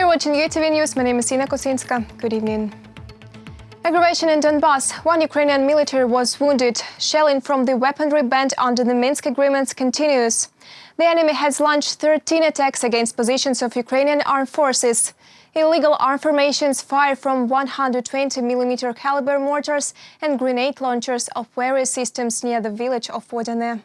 You're watching UATV News. My name is Ina Kosinska. Good evening. Aggravation in Donbass. One Ukrainian military was wounded. Shelling from the weaponry banned under the Minsk agreements continues. The enemy has launched 13 attacks against positions of Ukrainian armed forces. Illegal armed formations fire from 120mm caliber mortars and grenade launchers of various systems near the village of Vodane.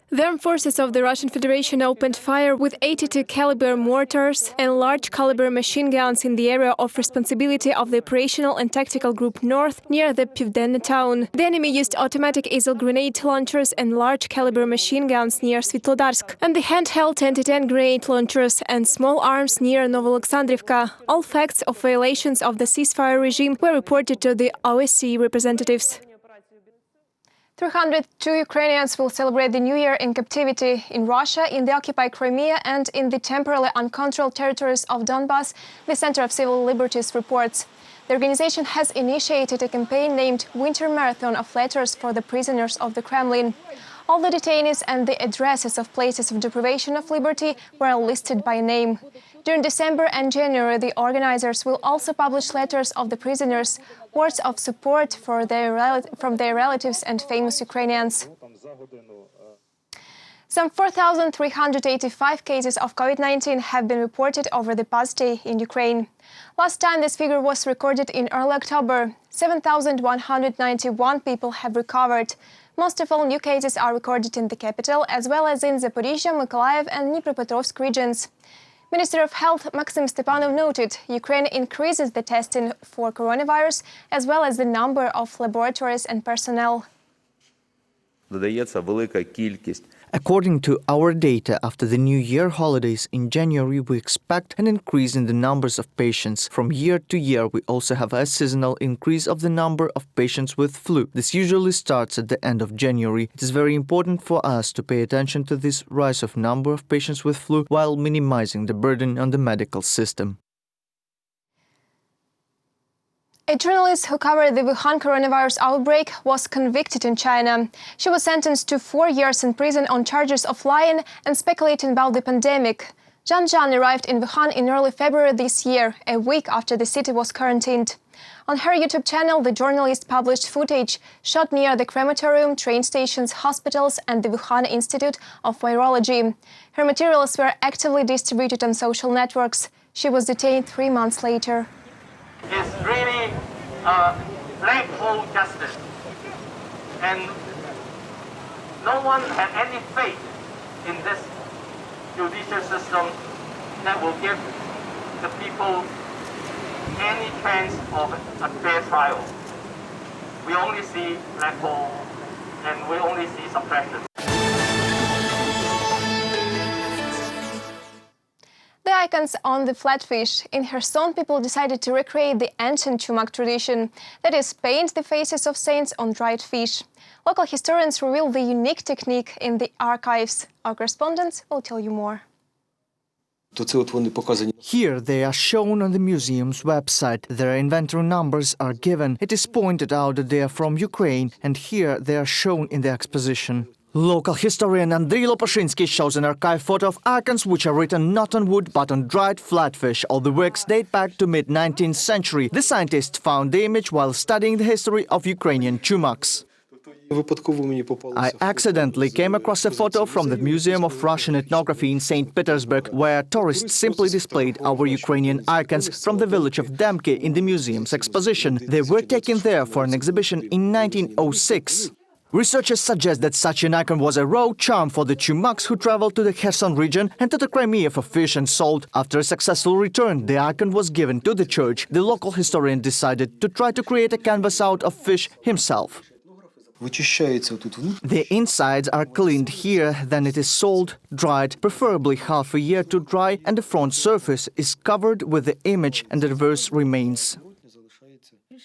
The armed forces of the Russian Federation opened fire with 82 caliber mortars and large caliber machine guns in the area of responsibility of the Operational and Tactical Group North near the Pivdenne town. The enemy used automatic easel grenade launchers and large caliber machine guns near Svetlodarsk, and the handheld anti-tank grenade launchers and small arms near Novolexandrivka. All facts of violations of the ceasefire regime were reported to the OSCE representatives. 302 Ukrainians will celebrate the New Year in captivity in Russia, in the occupied Crimea and in the temporarily uncontrolled territories of Donbass, the Center of Civil Liberties reports. The organization has initiated a campaign named Winter Marathon of Letters for the Prisoners of the Kremlin. All the detainees and the addresses of places of deprivation of liberty were listed by name. During December and January, the organizers will also publish letters of the prisoners, words of support from their relatives and famous Ukrainians. Some 4,385 cases of COVID-19 have been reported over the past day in Ukraine. Last time this figure was recorded in early October. 7,191 people have recovered. Most of all new cases are recorded in the capital, as well as in Zaporizhzhia, Mykolaiv and Dnipropetrovsk regions. Minister of Health Maxim Stepanov noted Ukraine increases the testing for coronavirus, as well as the number of laboratories and personnel. According to our data, after the New Year holidays in January, we expect an increase in the numbers of patients. From year to year, we also have a seasonal increase of the number of patients with flu. This usually starts at the end of January. It is very important for us to pay attention to this rise of number of patients with flu while minimizing the burden on the medical system. A journalist who covered the Wuhan coronavirus outbreak was convicted in China. She was sentenced to 4 years in prison on charges of lying and speculating about the pandemic. Zhang arrived in Wuhan in early February this year, a week after the city was quarantined. On her YouTube channel, the journalist published footage shot near the crematorium, train stations, hospitals and the Wuhan Institute of Virology. Her materials were actively distributed on social networks. She was detained 3 months later. Is really a black hole justice, and no one had any faith in this judicial system that will give the people any chance of a fair trial. We only see black hole and we only see suppression. The icons on the flatfish. In Kherson, people decided to recreate the ancient Chumak tradition, that is, paint the faces of saints on dried fish. Local historians reveal the unique technique in the archives. Our correspondents will tell you more. Here they are shown on the museum's website. Their inventory numbers are given. It is pointed out that they are from Ukraine, and here they are shown in the exposition. Local historian Andriy Lopashinsky shows an archive photo of icons which are written not on wood but on dried flatfish. All the works date back to mid-19th century. The scientist found the image while studying the history of Ukrainian Chumaks. I accidentally came across a photo from the Museum of Russian Ethnography in St. Petersburg, where tourists simply displayed our Ukrainian icons from the village of Demke in the museum's exposition. They were taken there for an exhibition in 1906. Researchers suggest that such an icon was a raw charm for the Chumaks who traveled to the Kherson region and to the Crimea for fish and salt. After a successful return, the icon was given to the church. The local historian decided to try to create a canvas out of fish himself. The insides are cleaned here, then it is sold, dried, preferably half a year to dry, and the front surface is covered with the image and the reverse remains.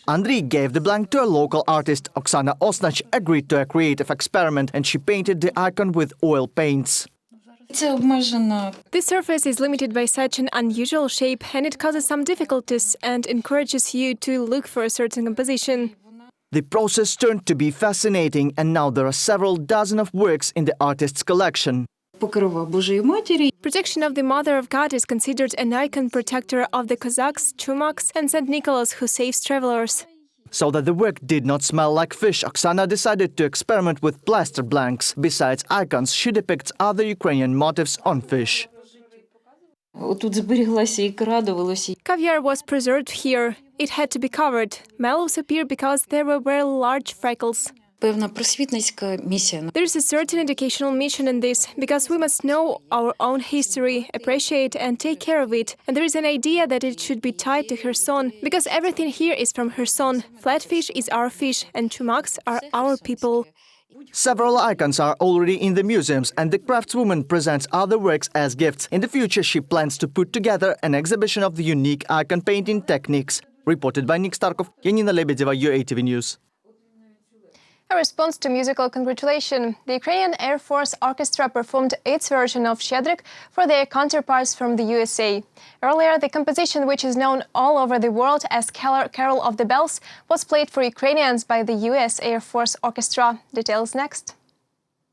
Andriy gave the blank to a local artist. Oksana Osnach agreed to a creative experiment, and she painted the icon with oil paints. The surface is limited by such an unusual shape, and it causes some difficulties and encourages you to look for a certain composition. The process turned to be fascinating, and now there are several dozen of works in the artist's collection. Покрова Божої Матері. Protection of the Mother of God is considered an icon protector of the Cossacks, Chumaks, and St. Nicholas who saves travelers. So that the wick did not smell like fish, Oksana decided to experiment with plaster blanks. Besides icons, she depicts other Ukrainian motifs on fish. Отут зберіглася ікра, довелося. Caviar was preserved here. It had to be covered. Mallows appear because there were very large freckles. Певна просвітницька місія. There is a certain educational mission in this, because we must know our own history, appreciate and take care of it. And there is an idea that it should be tied to Kherson, because everything here is from Kherson. Flatfish is our fish, and Chumaks are our people. Several icons are already in the museums, and the craftswoman presents other works as gifts. In the future, she plans to put together an exhibition of the unique icon painting techniques. Reported by Nick Starkov, Yanina Lebedeva, UATV News. A response to musical congratulation, the Ukrainian Air Force Orchestra performed its version of Shchedryk for their counterparts from the USA. Earlier, the composition, which is known all over the world as Carol of the Bells, was played for Ukrainians by the US Air Force Orchestra. Details next.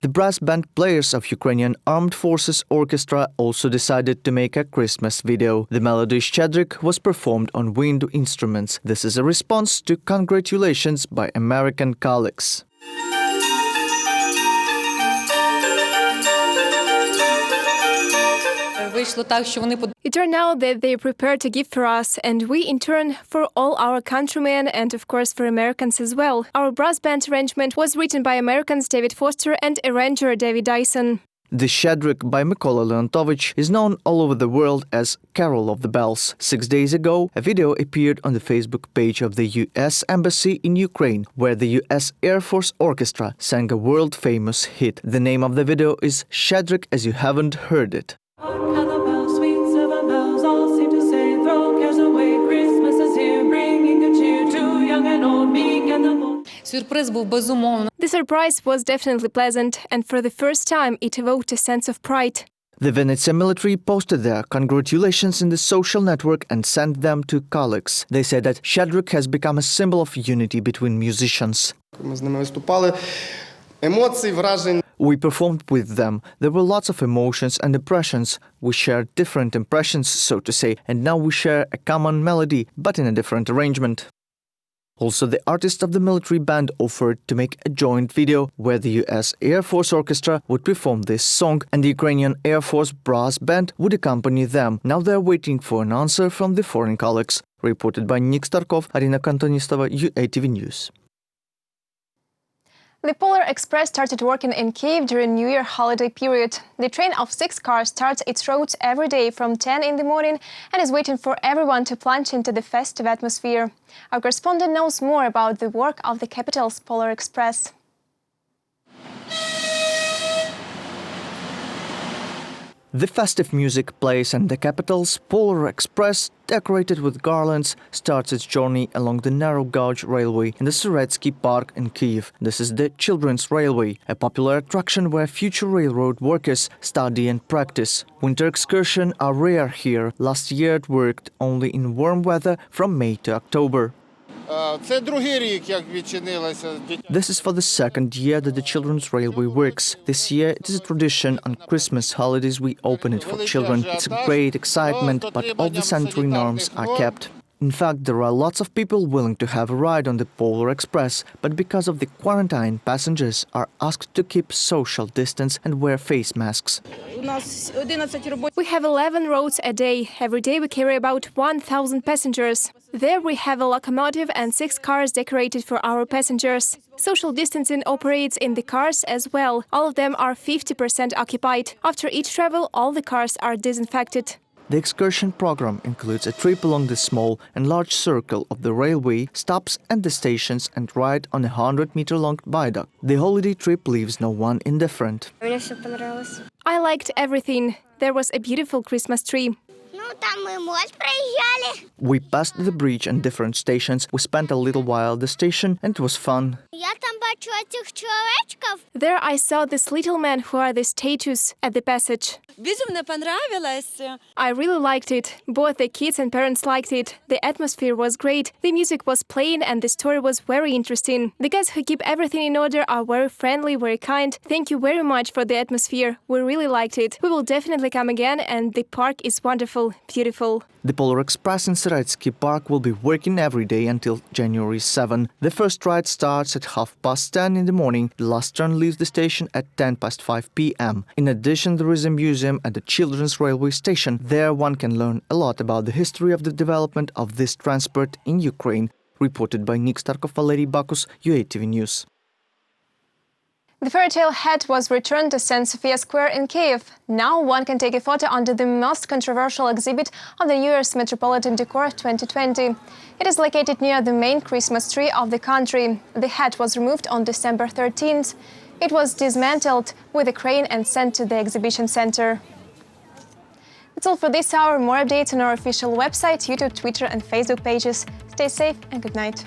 The brass band players of Ukrainian Armed Forces Orchestra also decided to make a Christmas video. The melody Shchedryk was performed on wind instruments. This is a response to congratulations by American colleagues. It turned out that they prepared a gift for us, and we in turn for all our countrymen and of course for Americans as well. Our brass band arrangement was written by Americans David Foster and arranger David Dyson. The Shchedryk by Mykola Leontovich is known all over the world as Carol of the Bells. 6 days ago, a video appeared on the Facebook page of the US Embassy in Ukraine, where the US Air Force Orchestra sang a world-famous hit. The name of the video is Shchedryk As You Haven't Heard It. The surprise was definitely pleasant, and for the first time it evoked a sense of pride. The Vinnytsia military posted their congratulations in the social network and sent them to colleagues. They said that Shchedryk has become a symbol of unity between musicians. We performed with them. There were lots of emotions and impressions. We shared different impressions, so to say, and now we share a common melody, but in a different arrangement. Also, the artists of the military band offered to make a joint video where the US Air Force Orchestra would perform this song and the Ukrainian Air Force brass band would accompany them. Now they are waiting for an answer from the foreign colleagues. Reported by Nick Starkov, Arina Kantonistova, UATV News. The Polar Express started working in Kyiv during New Year holiday period. The train of 6 cars starts its routes every day from 10 in the morning and is waiting for everyone to plunge into the festive atmosphere. Our correspondent knows more about the work of the capital's Polar Express. The festive music plays and the capital's Polar Express, decorated with garlands, starts its journey along the narrow gauge railway in the Suretsky Park in Kyiv. This is the Children's Railway, a popular attraction where future railroad workers study and practice. Winter excursions are rare here. Last year it worked only in warm weather from May to October. This is for the second year that the Children's Railway works. This year it is a tradition on Christmas holidays we open it for children. It's a great excitement, but all the sanitary norms are kept. In fact, there are lots of people willing to have a ride on the Polar Express, but because of the quarantine, passengers are asked to keep social distance and wear face masks. We have 11 routes a day. Every day we carry about 1,000 passengers. There we have a locomotive and 6 cars decorated for our passengers. Social distancing operates in the cars as well. All of them are 50% occupied. After each travel, all the cars are disinfected. The excursion program includes a trip along the small and large circle of the railway, stops at the stations and ride on a 100-meter-long viaduct. The holiday trip leaves no one indifferent. I liked everything. There was a beautiful Christmas tree. We passed the bridge and different stations. We spent a little while at the station and it was fun. Я там бачила цих чоловічків. There I saw these little men who are the statues at the passage. Безумно понравилось. I really liked it. Both the kids and parents liked it. The atmosphere was great. The music was playing and the story was very interesting. The guys who keep everything in order are very friendly, very kind. Thank you very much for the atmosphere. We really liked it. We will definitely come again, and the park is wonderful, beautiful. The Polar Express in Syrytsky Park will be working every day until January 7. The first ride starts at 10:30 in the morning. The last turn leaves the station at 5:10 p.m. In addition, there is a museum at the Children's Railway Station. There one can learn a lot about the history of the development of this transport in Ukraine. Reported by Nick Starkov, Valery Bakus, UATV News. The fairytale hat was returned to St. Sophia Square in Kyiv. Now one can take a photo under the most controversial exhibit of the New Year's Metropolitan Decor 2020. It is located near the main Christmas tree of the country. The hat was removed on December 13th. It was dismantled with a crane and sent to the exhibition center. That's all for this hour. More updates on our official website, YouTube, Twitter and Facebook pages. Stay safe and good night.